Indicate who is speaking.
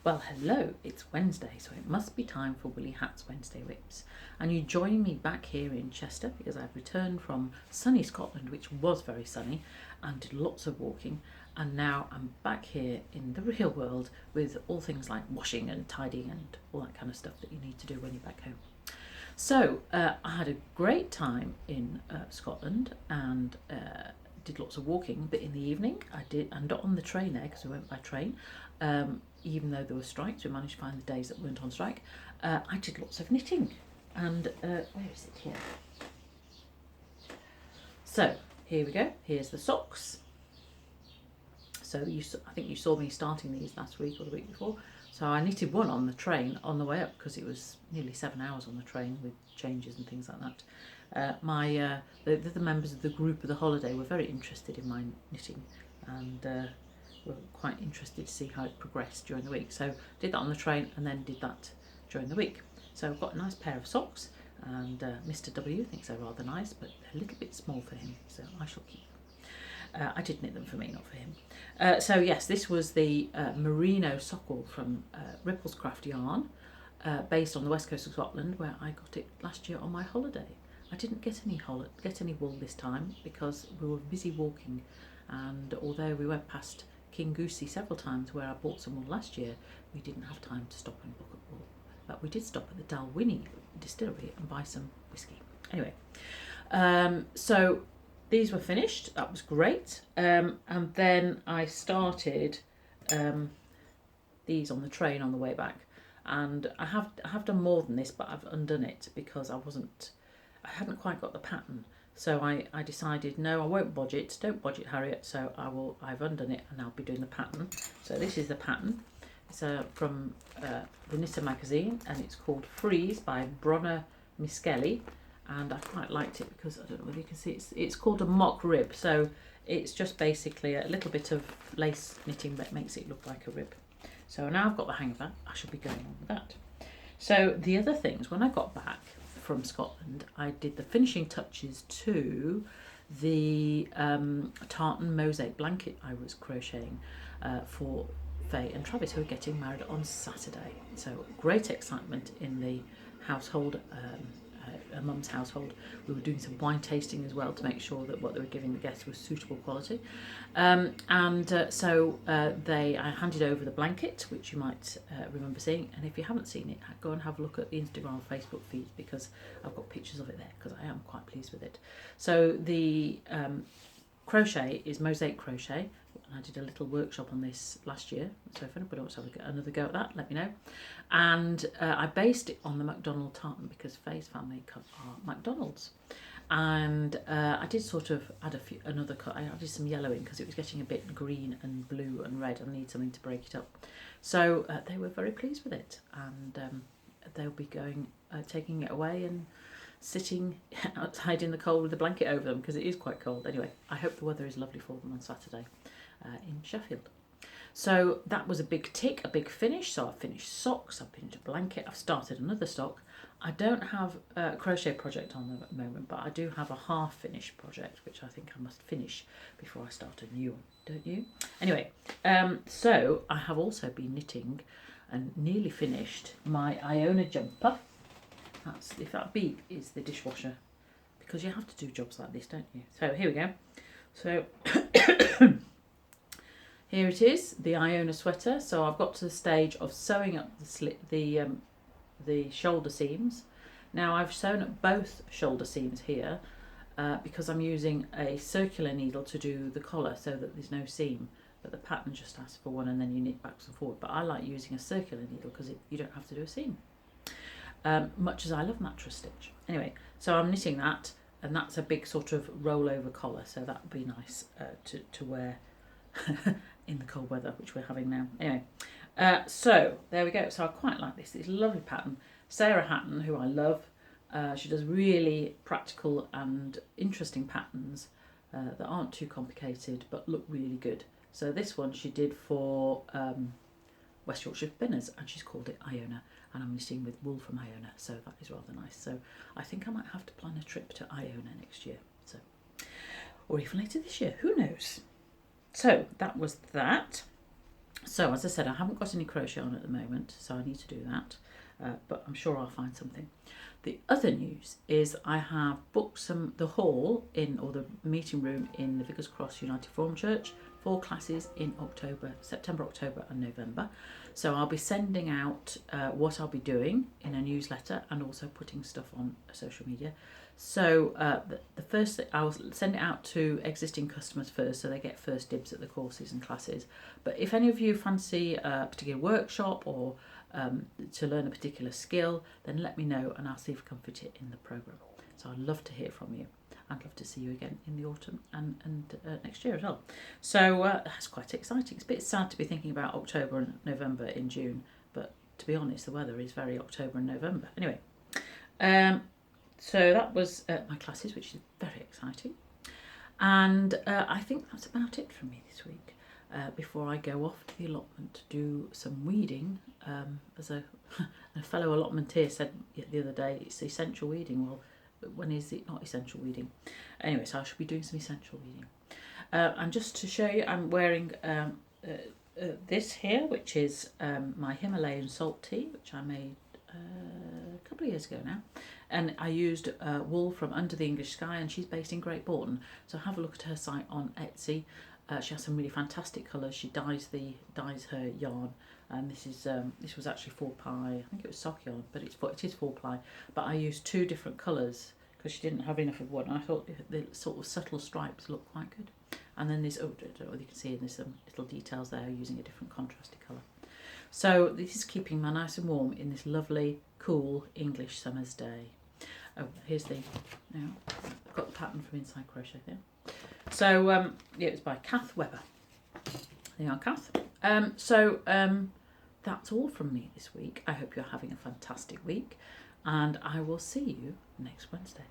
Speaker 1: Well, hello, it's Wednesday, so it must be time for Willie Hat's Wednesday WIPs. And you join me back here in Chester because I've returned from sunny Scotland, which was very sunny, and did lots of walking. And now I'm back here in the real world with all things like washing and tidying and all that kind of stuff that you need to do when you're back home. So I had a great time in Scotland and did lots of walking, but in the evening and not on the train there because we went by train, even though there were strikes, we managed to find the days that weren't on strike. I did lots of knitting, and where is it here? So here we go, here's the socks. So I think you saw me starting these last week or the week before. So I knitted one on the train on the way up because it was nearly 7 hours on the train with changes and things like that. The members of the group of the holiday were very interested in my knitting and were quite interested to see how it progressed during the week. So did that on the train and then did that during the week. So I've got a nice pair of socks, and Mr. W thinks they're rather nice, but a little bit small for him, so I shall keep them. I did knit them for me, not for him. So yes, this was the merino sockle from Ripple's Craft Yarn, based on the west coast of Scotland, where I got it last year on my holiday. I didn't get any wool this time because we were busy walking, and although we went past King Goosey several times where I bought some wool last year, we didn't have time to stop and look at wool. But we did stop at the Dalwhinnie distillery and buy some whiskey. Anyway, so these were finished. That was great. And then I started these on the train on the way back. And I have done more than this, but I've undone it because I hadn't quite got the pattern. So I decided, no, I won't bodge it. Don't bodge it, Harriet. So I've undone it and I'll be doing the pattern. So this is the pattern. It's from the Knitter magazine, and it's called Freeze by Bronner Miskelly. And I quite liked it because I don't know whether you can see it's called a mock rib. So it's just basically a little bit of lace knitting that makes it look like a rib. So now I've got the hang of that, I shall be going on with that. So the other things, when I got back from Scotland, I did the finishing touches to the tartan mosaic blanket I was crocheting for Faye and Travis, who are getting married on Saturday. So great excitement in the household, a mum's household. We were doing some wine tasting as well to make sure that what they were giving the guests was suitable quality. So I handed over the blanket, which you might remember seeing. And if you haven't seen it, go and have a look at the Instagram and Facebook feeds because I've got pictures of it there because I am quite pleased with it. So the crochet is mosaic crochet. I did a little workshop on this last year, so if anybody wants to have another go at that, let me know. And I based it on the McDonald tartan because Faye's family are McDonald's. And I did sort of add another cut. I added some yellow in because it was getting a bit green and blue and red. I need something to break it up. So they were very pleased with it, and they'll be taking it away and sitting outside in the cold with a blanket over them because it is quite cold. Anyway, I hope the weather is lovely for them on Saturday in Sheffield. So that was a big tick, a big finish. So I've finished socks, I've finished a blanket, I've started another stock. I don't have a crochet project on at the moment, but I do have a half finished project which I think I must finish before I start a new one, don't you? Anyway, so I have also been knitting and nearly finished my Iona jumper. If that beep is the dishwasher, because you have to do jobs like this, don't you? So here we go. So here it is, the Iona sweater. So I've got to the stage of sewing up the shoulder seams. Now I've sewn up both shoulder seams here because I'm using a circular needle to do the collar so that there's no seam. But the pattern just asks for one and then you knit backwards and forward. But I like using a circular needle because you don't have to do a seam. Much as I love mattress stitch. Anyway, so I'm knitting that, and that's a big sort of rollover collar, so that would be nice to wear in the cold weather, which we're having now. Anyway, so there we go. So I quite like this. It's a lovely pattern. Sarah Hatton, who I love, she does really practical and interesting patterns that aren't too complicated but look really good. So this one she did for West Yorkshire Spinners, and she's called it Iona, and I'm knitting with wool from Iona, so that is rather nice. So I think I might have to plan a trip to Iona next year, so, or even later this year, who knows. So that was that. So as I said, I haven't got any crochet on at the moment, so I need to do that, but I'm sure I'll find something. The other news is I have booked the hall in, or the meeting room in the Vicar's Cross United Reformed Church for classes in September, October and November. So I'll be sending out what I'll be doing in a newsletter and also putting stuff on social media. So the first thing, I'll send it out to existing customers first, so they get first dibs at the courses and classes. But if any of you fancy a particular workshop or to learn a particular skill, then let me know and I'll see if I can fit it in the programme. So I'd love to hear from you. I'd love to see you again in the autumn and next year as well. So that's quite exciting. It's a bit sad to be thinking about October and November in June, but to be honest, the weather is very October and November. Anyway, so that was my classes, which is very exciting. And I think that's about it from me this week. Before I go off to the allotment to do some weeding, as a fellow allotmenteer said the other day, it's essential weeding. Well, when is it not essential weeding? Anyway, so I should be doing some essential weeding. And just to show you, I'm wearing this here, which is my Himalayan salt tea, which I made a couple of years ago now. And I used wool from Under the English Sky, and she's based in Great Bourton. So have a look at her site on Etsy. She has some really fantastic colours. She dyes her yarn, and this was actually 4-ply. I think it was sock yarn, but it is 4-ply. But I used 2 different colours because she didn't have enough of one. I thought the sort of subtle stripes looked quite good. And then there's, I don't know whether you can see, there's some little details there using a different contrasted colour. So this is keeping me nice and warm in this lovely, cool English summer's day. Oh, here's now I've got the pattern from Inside Crochet there. So yeah, it was by Kath Webber. There you are, Kath. That's all from me this week. I hope you're having a fantastic week, and I will see you next Wednesday.